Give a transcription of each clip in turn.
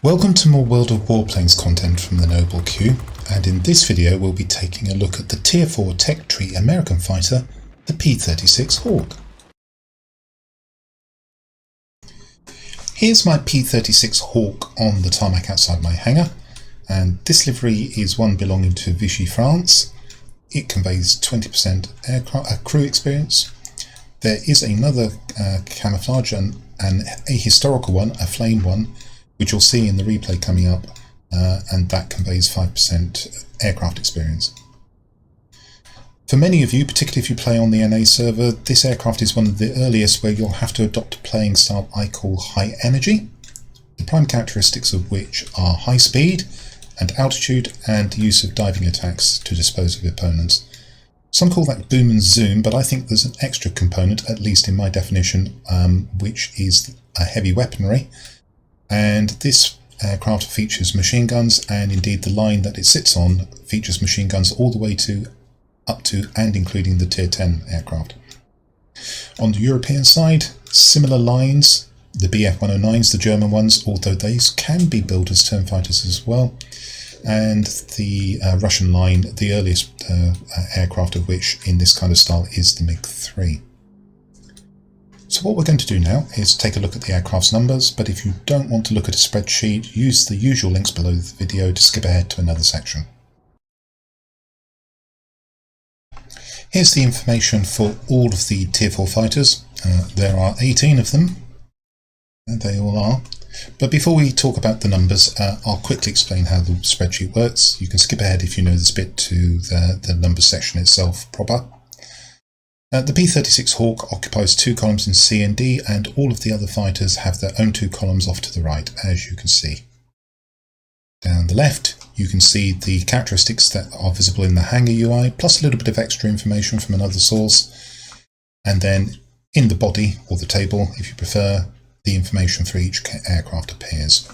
Welcome to more World of Warplanes content from the Noble Queue, and in this video we'll be taking a look at the Tier 4 tech tree American fighter, the P-36 Hawk. Here's my P-36 Hawk on the tarmac outside my hangar, and this livery is one belonging to Vichy, France. It conveys 20% crew experience. There is another camouflage and a historical one, a flame one, which you'll see in the replay coming up, and that conveys 5% aircraft experience. For many of you, particularly if you play on the NA server, this aircraft is one of the earliest where you'll have to adopt a playing style I call high energy, the prime characteristics of which are high speed and altitude and use of diving attacks to dispose of opponents. Some call that boom and zoom, but I think there's an extra component, at least in my definition, which is a heavy weaponry. And this aircraft features machine guns, and indeed the line that it sits on features machine guns all the way to up to and including the Tier 10 aircraft. On the European side, similar lines, the Bf-109s, the German ones, although these can be built as term fighters as well, and the Russian line, the earliest aircraft of which in this kind of style is the MiG-3. So what we're going to do now is take a look at the aircraft's numbers, but if you don't want to look at a spreadsheet, use the usual links below the video to skip ahead to another section. Here's the information for all of the Tier 4 fighters. There are 18 of them, and they all are. But before we talk about the numbers, I'll quickly explain how the spreadsheet works. You can skip ahead if you know this bit to the numbers section itself proper. The P-36 Hawk occupies 2 columns in C and D, and all of the other fighters have their own 2 columns off to the right, as you can see. Down the left, you can see the characteristics that are visible in the hangar UI, plus a little bit of extra information from another source. And then in the body, or the table if you prefer, the information for each aircraft appears.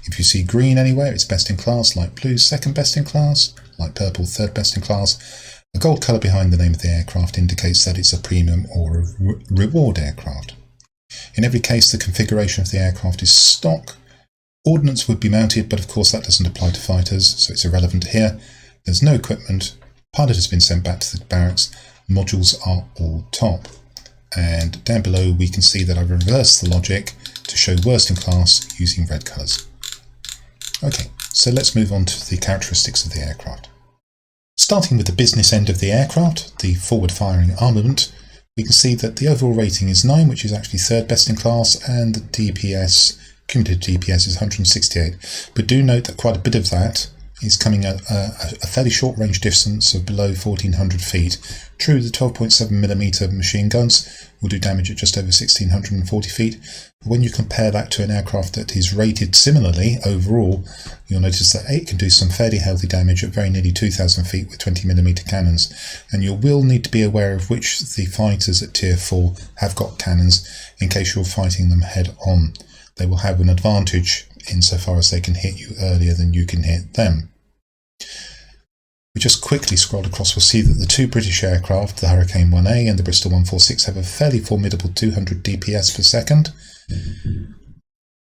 If you see green anywhere, it's best in class, light blue, second best in class, light purple, third best in class. A gold colour behind the name of the aircraft indicates that it's a premium or a reward aircraft. In every case, the configuration of the aircraft is stock. Ordnance would be mounted, but of course that doesn't apply to fighters, so it's irrelevant here. There's no equipment, pilot has been sent back to the barracks, modules are all top. And down below we can see that I've reversed the logic to show worst in class using red colours. Okay, so let's move on to the characteristics of the aircraft. Starting with the business end of the aircraft, the forward-firing armament, we can see that the overall rating is 9, which is actually third best in class, and the DPS, cumulative DPS, is 168. But do note that quite a bit of that is coming at a fairly short range distance of below 1400 feet. True, the 12.7mm machine guns will do damage at just over 1640 feet. But when you compare that to an aircraft that is rated similarly overall, you'll notice that it can do some fairly healthy damage at very nearly 2000 feet with 20mm cannons. And you will need to be aware of which the fighters at Tier 4 have got cannons in case you're fighting them head on. They will have an advantage insofar as they can hit you earlier than you can hit them. We just quickly scroll across, we'll see that the 2 British aircraft, the Hurricane 1A and the Bristol 146, have a fairly formidable 200 DPS per second.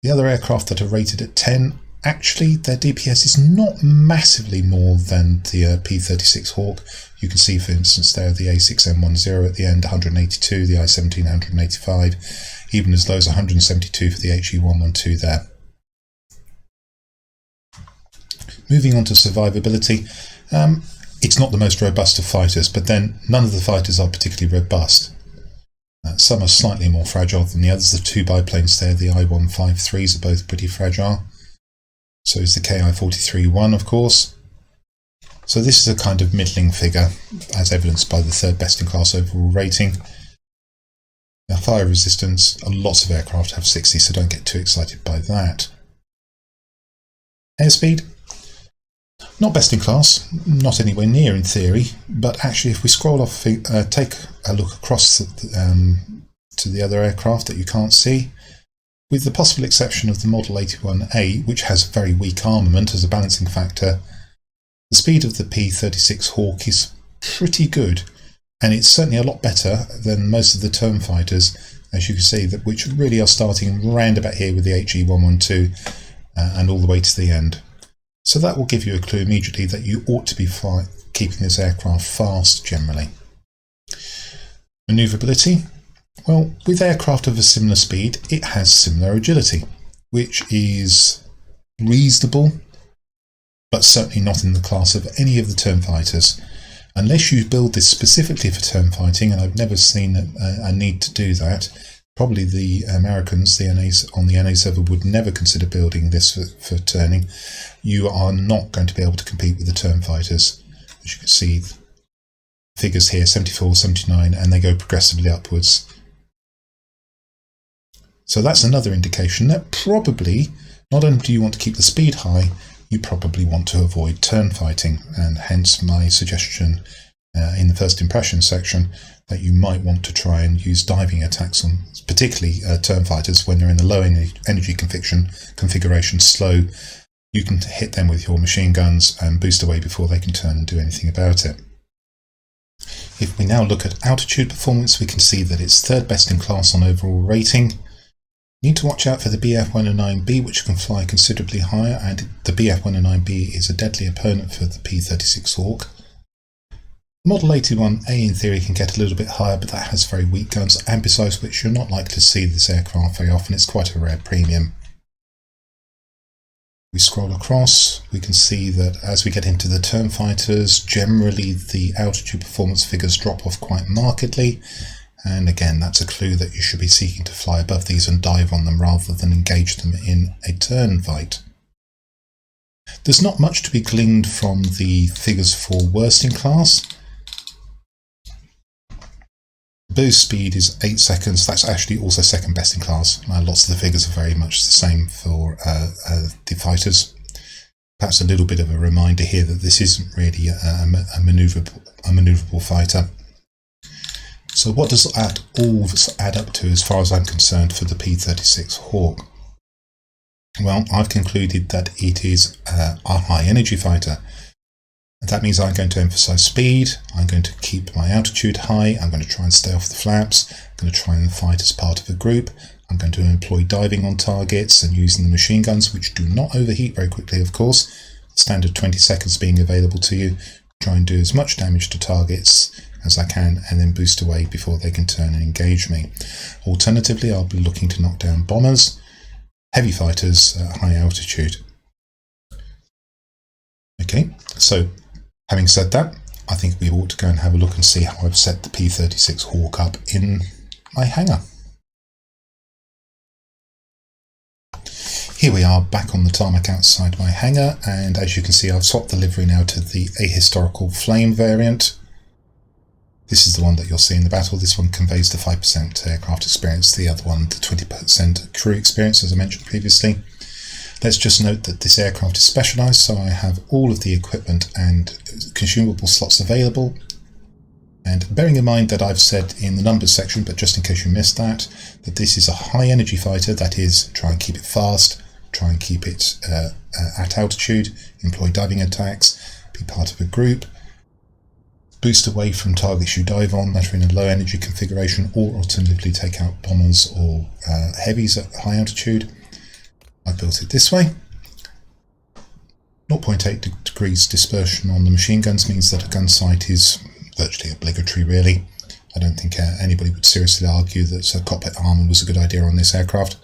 The other aircraft that are rated at 10, actually their DPS is not massively more than the P-36 Hawk. You can see, for instance, there the A6M10 at the end, 182, the I-17 185, even as low as 172 for the HE112 there. Moving on to survivability, it's not the most robust of fighters, but then none of the fighters are particularly robust. Some are slightly more fragile than the others. The 2 biplanes there, the I-153s, are both pretty fragile. So is the Ki-43-1, of course. So this is a kind of middling figure, as evidenced by the third best in class overall rating. Now, fire resistance, lots of aircraft have 60, so don't get too excited by that. Airspeed, not best in class, not anywhere near in theory, but actually if we scroll off, take a look across to the other aircraft that you can't see, with the possible exception of the Model 81A, which has very weak armament as a balancing factor, the speed of the P-36 Hawk is pretty good, and it's certainly a lot better than most of the term fighters, as you can see, that which really are starting round about here with the HE112. and all the way to the end. So that will give you a clue immediately that you ought to be keeping this aircraft fast generally. Manoeuvrability. Well, with aircraft of a similar speed, it has similar agility, which is reasonable, but certainly not in the class of any of the turn fighters. Unless you build this specifically for turn fighting, and I've never seen a need to do that, probably the Americans, the NAs on the NA server, would never consider building this for turning. You are not going to be able to compete with the turn fighters. As you can see, figures here, 74, 79, and they go progressively upwards. So that's another indication that probably, not only do you want to keep the speed high, you probably want to avoid turn fighting, and hence my suggestion in the first impression section that you might want to try and use diving attacks on particularly turn fighters when they're in the low energy configuration, slow. You can hit them with your machine guns and boost away before they can turn and do anything about it. If we now look at altitude performance, we can see that it's third best in class on overall rating. Need to watch out for the BF-109B, which can fly considerably higher, and the BF-109B is a deadly opponent for the P-36 Hawk. Model 81A in theory can get a little bit higher, but that has very weak guns, and besides which you're not likely to see this aircraft very often. It's quite a rare premium. We scroll across, we can see that as we get into the turn fighters, generally the altitude performance figures drop off quite markedly. And again, that's a clue that you should be seeking to fly above these and dive on them rather than engage them in a turn fight. There's not much to be gleaned from the figures for worst in class. Boost speed is 8 seconds. That's actually also second best in class. Lots of the figures are very much the same for the fighters. Perhaps a little bit of a reminder here that this isn't really a manoeuvrable fighter. So what does that all add up to as far as I'm concerned for the P-36 Hawk? Well, I've concluded that it is a high energy fighter. That means I'm going to emphasize speed, I'm going to keep my altitude high, I'm going to try and stay off the flaps, I'm going to try and fight as part of a group, I'm going to employ diving on targets and using the machine guns, which do not overheat very quickly, of course. Standard 20 seconds being available to you. Try and do as much damage to targets as I can and then boost away before they can turn and engage me. Alternatively, I'll be looking to knock down bombers, heavy fighters at high altitude. Okay, so having said that, I think we ought to go and have a look and see how I've set the P-36 Hawk up in my hangar. Here we are back on the tarmac outside my hangar, and as you can see I've swapped the livery now to the ahistorical flame variant. This is the one that you'll see in the battle. This one conveys the 5% aircraft experience, the other one the 20% crew experience, as I mentioned previously. Let's just note that this aircraft is specialised, so I have all of the equipment and consumable slots available. And bearing in mind that I've said in the numbers section, but just in case you missed that this is a high energy fighter, that is, try and keep it fast, try and keep it at altitude, employ diving attacks, be part of a group, boost away from targets you dive on that are in a low energy configuration, or alternatively take out bombers or heavies at high altitude. I built it this way. 0.8 degrees dispersion on the machine guns means that a gun sight is virtually obligatory, really. I don't think anybody would seriously argue that cockpit armour was a good idea on this aircraft.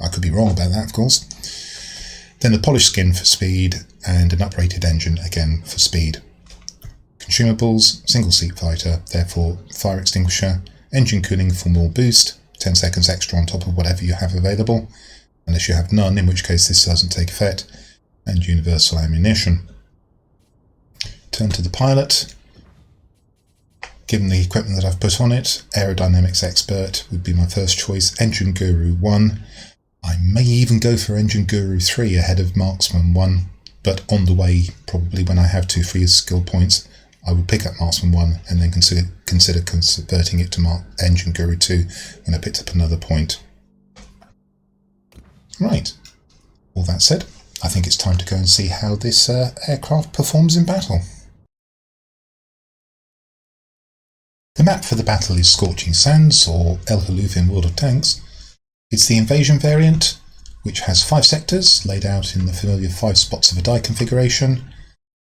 I could be wrong about that, of course. Then the polished skin for speed and an uprated engine again for speed. Consumables, single seat fighter, therefore fire extinguisher, engine cooling for more boost, 10 seconds extra on top of whatever you have available, unless you have none, in which case this doesn't take effect, and universal ammunition. Turn to the pilot. Given the equipment that I've put on it, aerodynamics expert would be my first choice, engine guru 1. I may even go for engine guru 3 ahead of marksman 1, but on the way, probably when I have 2 free skill points, I would pick up marksman 1 and then consider converting it to engine guru 2 when I picked up another point. Right, all that said, I think it's time to go and see how this aircraft performs in battle. The map for the battle is Scorching Sands, or El Haluf in World of Tanks. It's the invasion variant. which has 5 sectors laid out in the familiar 5 spots of a die configuration.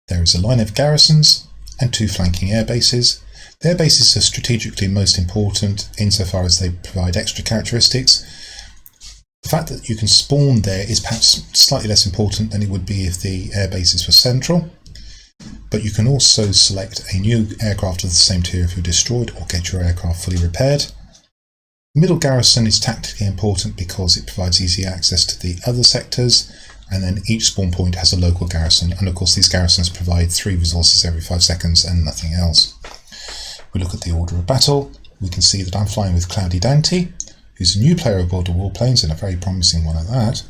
There is a line of garrisons and 2 flanking air bases. The air bases are strategically most important insofar as they provide extra characteristics. The fact that you can spawn there is perhaps slightly less important than it would be if the air bases were central, but you can also select a new aircraft of the same tier if you're destroyed or get your aircraft fully repaired. The middle garrison is tactically important because it provides easy access to the other sectors, and then each spawn point has a local garrison, and of course these garrisons provide 3 resources every 5 seconds and nothing else. We look at the order of battle. We can see that I'm flying with Cloudy Dante, who's a new player of World of Warplanes and a very promising one at that.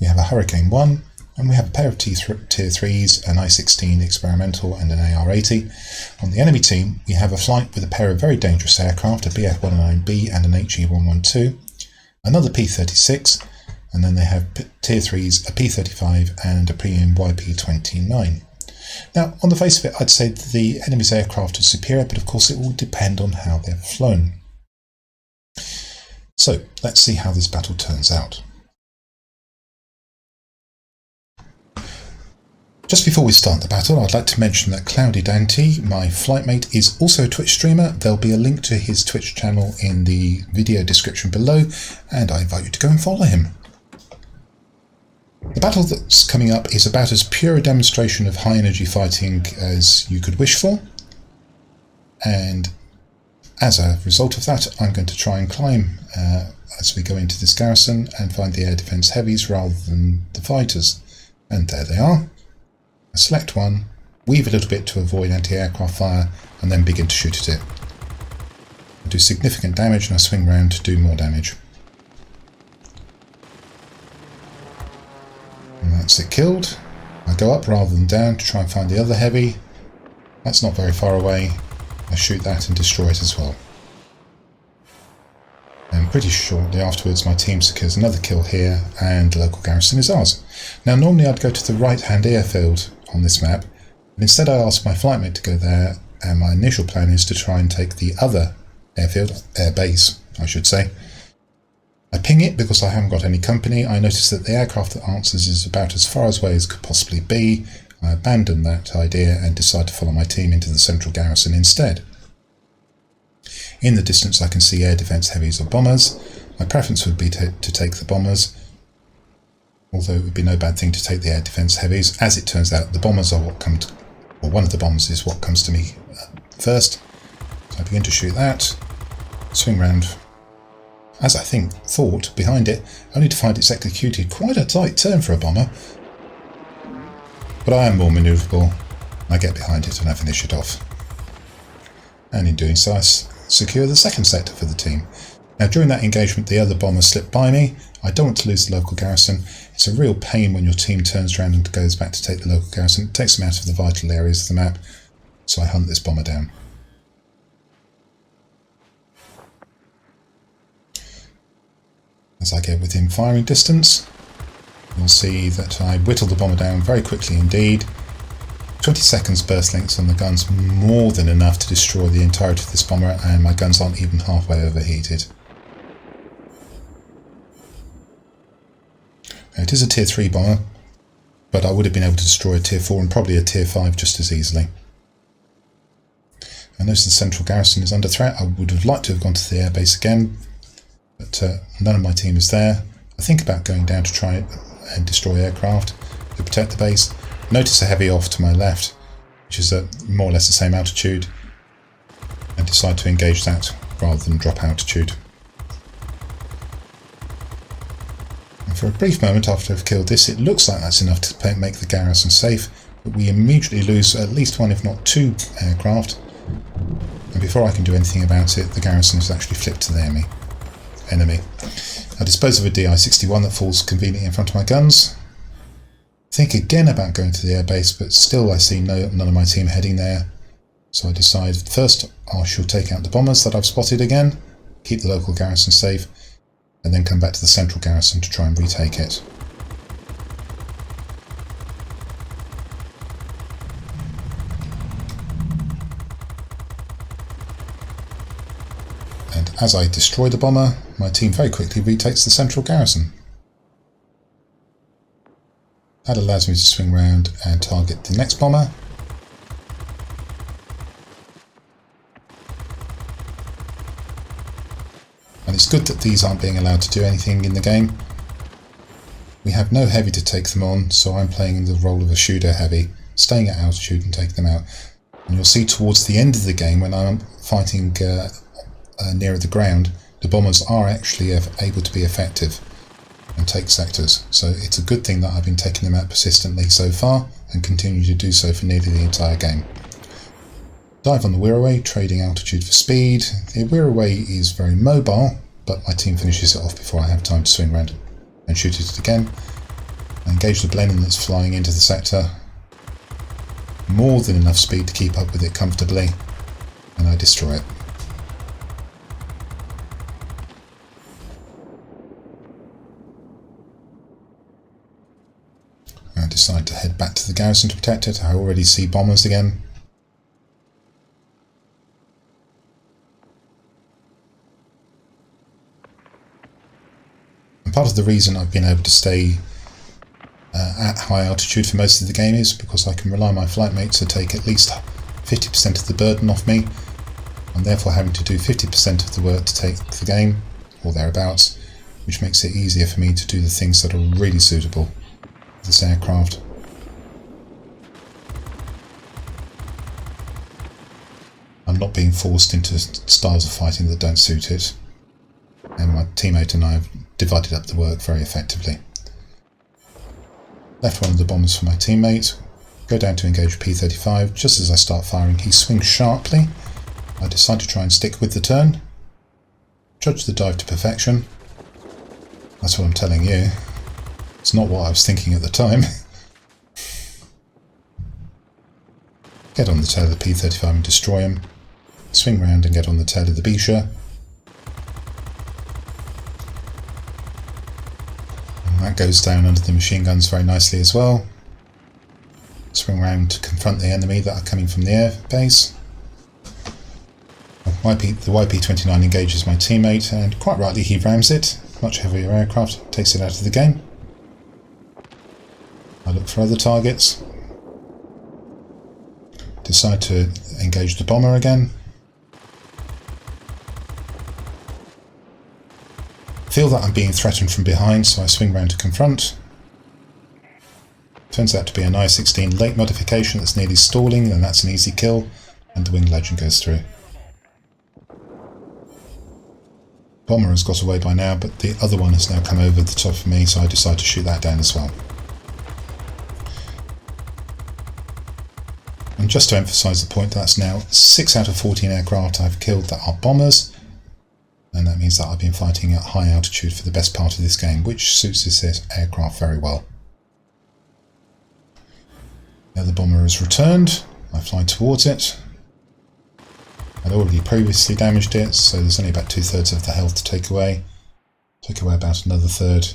We have a Hurricane 1, and we have a pair of Tier 3s, an I-16 experimental and an AR-80. On the enemy team, we have a flight with a pair of very dangerous aircraft, a Bf-109B and an HE-112, another P-36, and then they have Tier 3s, a P-35 and a premium YP-29. Now, on the face of it, I'd say that the enemy's aircraft are superior, but of course it will depend on how they're flown. So, let's see how this battle turns out. Just before we start the battle, I'd like to mention that Cloudy Dante, my flightmate, is also a Twitch streamer. There'll be a link to his Twitch channel in the video description below, and I invite you to go and follow him. The battle that's coming up is about as pure a demonstration of high energy fighting as you could wish for, and as a result of that, I'm going to try and climb as we go into this garrison and find the air defence heavies rather than the fighters. And there they are. I select one, weave a little bit to avoid anti-aircraft fire, and then begin to shoot at it. I do significant damage and I swing round to do more damage. And that's it killed. I go up rather than down to try and find the other heavy. That's not very far away. I shoot that and destroy it as well. And pretty shortly afterwards my team secures another kill here and the local garrison is ours. Now normally I'd go to the right hand airfield on this map, but instead I asked my flightmate to go there, and my initial plan is to try and take the other airfield, air base I should say. I ping it because I haven't got any company. I notice that the aircraft that answers is about as far away as could possibly be. I abandon that idea and decide to follow my team into the central garrison instead. In the distance I can see air defence heavies or bombers. My preference would be to take the bombers, although it would be no bad thing to take the air defence heavies. As it turns out, the bombers are what comes, or one of the bombers is what comes to me first. So I begin to shoot that, swing round, as I thought, behind it, only to find it's executed quite a tight turn for a bomber. But I am more manoeuvrable. I get behind it and I finish it off. And in doing so I secure the second sector for the team. Now during that engagement the other bomber slipped by me. I don't want to lose the local garrison. It's a real pain when your team turns around and goes back to take the local garrison. It takes them out of the vital areas of the map. So I hunt this bomber down. As I get within firing distance, you'll see that I whittle the bomber down very quickly indeed. 20 seconds burst lengths on the guns, more than enough to destroy the entirety of this bomber, and my guns aren't even halfway overheated. Now, it is a tier 3 bomber, but I would have been able to destroy a tier 4 and probably a tier 5 just as easily. I notice the central garrison is under threat. I would have liked to have gone to the airbase again, but none of my team is there. I think about going down to try and destroy aircraft to protect the base. Notice a heavy off to my left, which is at more or less the same altitude, and decide to engage that rather than drop altitude. And for a brief moment after I've killed this, it looks like that's enough to make the garrison safe, but we immediately lose at least one if not two aircraft, and before I can do anything about it, the garrison is actually flipped to the enemy. I dispose of a Di-61 that falls conveniently in front of my guns. Think again about going to the airbase, but still I see none of my team heading there. So I decide first I shall take out the bombers that I've spotted again, keep the local garrison safe, and then come back to the central garrison to try and retake it. And as I destroy the bomber, my team very quickly retakes the central garrison. That allows me to swing round and target the next bomber. And it's good that these aren't being allowed to do anything in the game. We have no heavy to take them on, so I'm playing the role of a shooter heavy, staying at altitude and taking them out. And you'll see towards the end of the game, when I'm fighting nearer the ground, the bombers are actually able to be effective and take sectors. So it's a good thing that I've been taking them out persistently so far and continue to do so for nearly the entire game. Dive on the Wirraway, trading altitude for speed. The Wirraway is very mobile, but my team finishes it off before I have time to swing around and shoot it again. I engage the Blenheim that's flying into the sector. More than enough speed to keep up with it comfortably, and I destroy it. I decide to head back to the garrison to protect it. I already see bombers again. And part of the reason I've been able to stay at high altitude for most of the game is because I can rely on my flight mates to take at least 50% of the burden off me. I'm therefore having to do 50% of the work to take the game, or thereabouts, which makes it easier for me to do the things that are really suitable for this aircraft. I'm not being forced into styles of fighting that don't suit it, and my teammate and I have divided up the work very effectively. Left one of the bombers for my teammate, go down to engage P-35. Just as I start firing, he swings sharply. I decide to try and stick with the turn. Judge the dive to perfection. That's what I'm telling you. It's not what I was thinking at the time. Get on the tail of the P-35 and destroy him. Swing round and get on the tail of the Bisha. That goes down under the machine guns very nicely as well. Swing round to confront the enemy that are coming from the air base. The YP-29 engages my teammate, and quite rightly he rams it. Much heavier aircraft, takes it out of the game. I look for other targets. Decide to engage the bomber again. Feel that I'm being threatened from behind, so I swing round to confront. Turns out to be an I-16 late modification that's nearly stalling, and that's an easy kill, and the wing legend goes through. Bomber has got away by now, but the other one has now come over the top of me, so I decide to shoot that down as well. And just to emphasise the point, that's now 6 out of 14 aircraft I've killed that are bombers. And that means that I've been fighting at high altitude for the best part of this game, which suits this aircraft very well. Now the bomber has returned. I fly towards it. I'd already previously damaged it, so there's only about 2/3 of the health to take away. Take away about another third.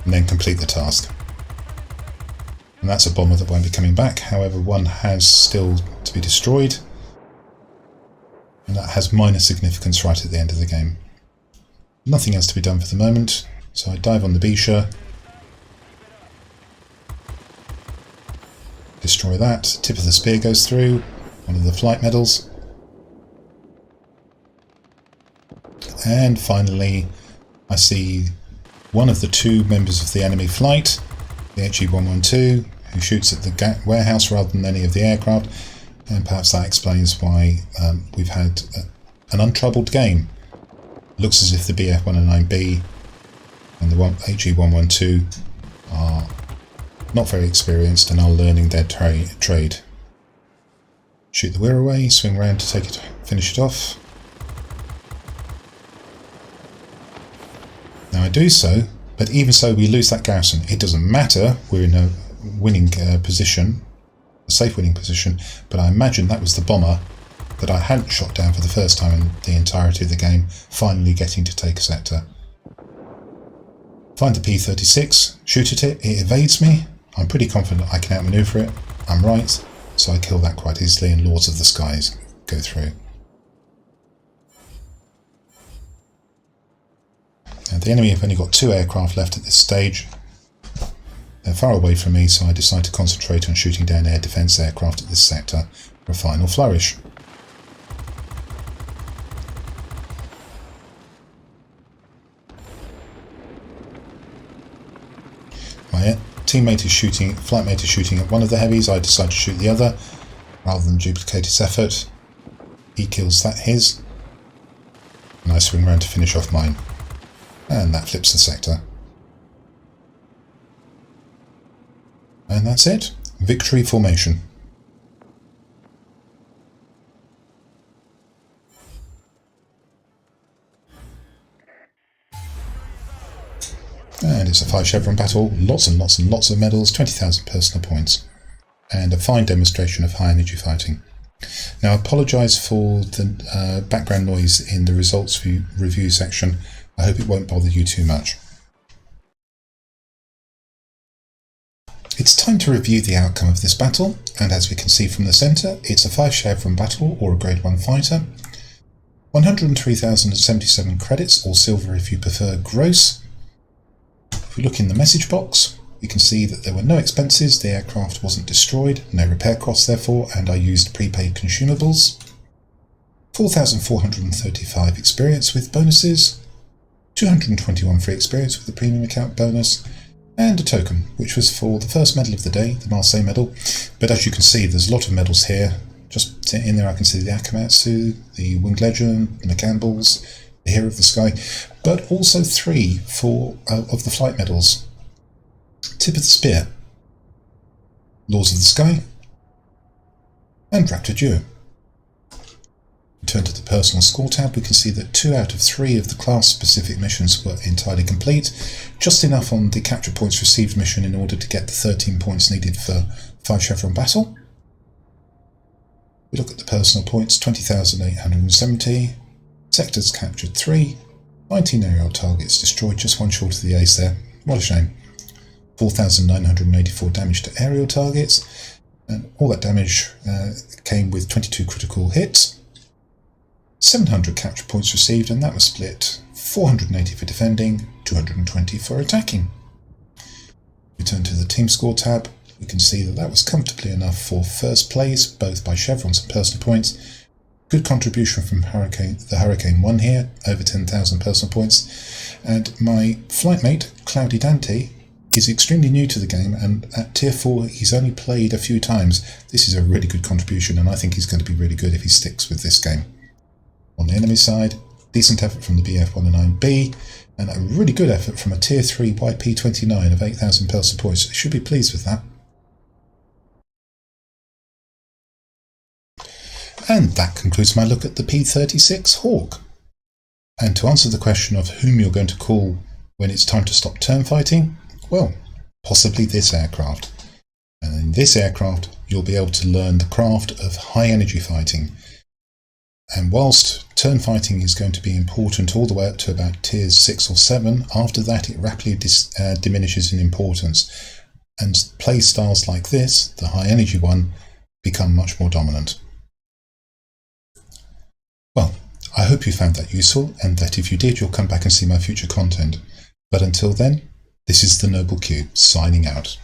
And then complete the task. And that's a bomber that won't be coming back. However, one has still to be destroyed. And that has minor significance right at the end of the game. Nothing else to be done for the moment, so I dive on the Bisha, destroy that. Tip of the spear goes through, one of the flight medals. And finally, I see one of the 2 members of the enemy flight, the HE-112, who shoots at the warehouse rather than any of the aircraft. And perhaps that explains why we've had an untroubled game. Looks as if the BF-109B and the HE-112 are not very experienced and are learning their trade. Shoot the Wirraway, swing round to take it, finish it off. Now I do so, but even so we lose that garrison. It doesn't matter, we're in a winning position. A safe winning position, but I imagine that was the bomber that I hadn't shot down for the first time in the entirety of the game, finally getting to take a sector. Find the P-36, shoot at it, it evades me. I'm pretty confident I can outmaneuver it. I'm right, so I kill that quite easily, and Lords of the Skies go through. Now The enemy have only got 2 aircraft left at this stage. They're far away from me, so I decide to concentrate on shooting down air defence aircraft at this sector for a final flourish. My flightmate is shooting at one of the heavies. I decide to shoot the other rather than duplicate his effort. He kills his, and I swing round to finish off mine. And that flips the sector. And that's it. Victory formation. And it's a 5 chevron battle, lots and lots and lots of medals, 20,000 personal points, and a fine demonstration of high energy fighting. Now I apologise for the background noise in the results review section. I hope it won't bother you too much. It's time to review the outcome of this battle, and as we can see from the centre, it's a 5 chevron battle or a grade 1 fighter. 103,077 credits, or silver if you prefer, gross. If we look in the message box, we can see that there were no expenses, the aircraft wasn't destroyed, no repair costs therefore, and I used prepaid consumables. 4,435 experience with bonuses, 221 free experience with the premium account bonus, and a token, which was for the first medal of the day, the Marseille medal. But as you can see, there's a lot of medals here. Just in there I can see the Akamatsu, the Winged Legend, the McCampbells, the Hero of the Sky, but also 3 of the flight medals. Tip of the Spear, Laws of the Sky, and Raptor Duo. We turn to the personal score tab. We can see that 2 out of 3 of the class-specific missions were entirely complete, just enough on the capture points received mission in order to get the 13 points needed for 5 chevron battle. We look at the personal points, 20,870, sectors captured 3, 19 aerial targets destroyed, just 1 short of the ace there, what a shame. 4,984 damage to aerial targets, and all that damage came with 22 critical hits. 700 capture points received, and that was split 480 for defending, 220 for attacking. We turn to the team score tab. We can see that was comfortably enough for first place, both by chevrons and personal points. Good contribution from the Hurricane 1 here, over 10,000 personal points. And my flightmate, Cloudy Dante, is extremely new to the game, and at tier 4 he's only played a few times. This is a really good contribution, and I think he's going to be really good if he sticks with this game. On the enemy side, decent effort from the BF-109B, and a really good effort from a tier 3 YP-29 of 8,000 personal points. You should be pleased with that. And that concludes my look at the P-36 Hawk. And to answer the question of whom you're going to call when it's time to stop turn fighting, well, possibly this aircraft. And in this aircraft, you'll be able to learn the craft of high energy fighting. And whilst turn fighting is going to be important all the way up to about tiers 6 or 7, after that it rapidly diminishes in importance. And play styles like this, the high energy one, become much more dominant. Well, I hope you found that useful, and that if you did, you'll come back and see my future content. But until then, this is the Noble Q, signing out.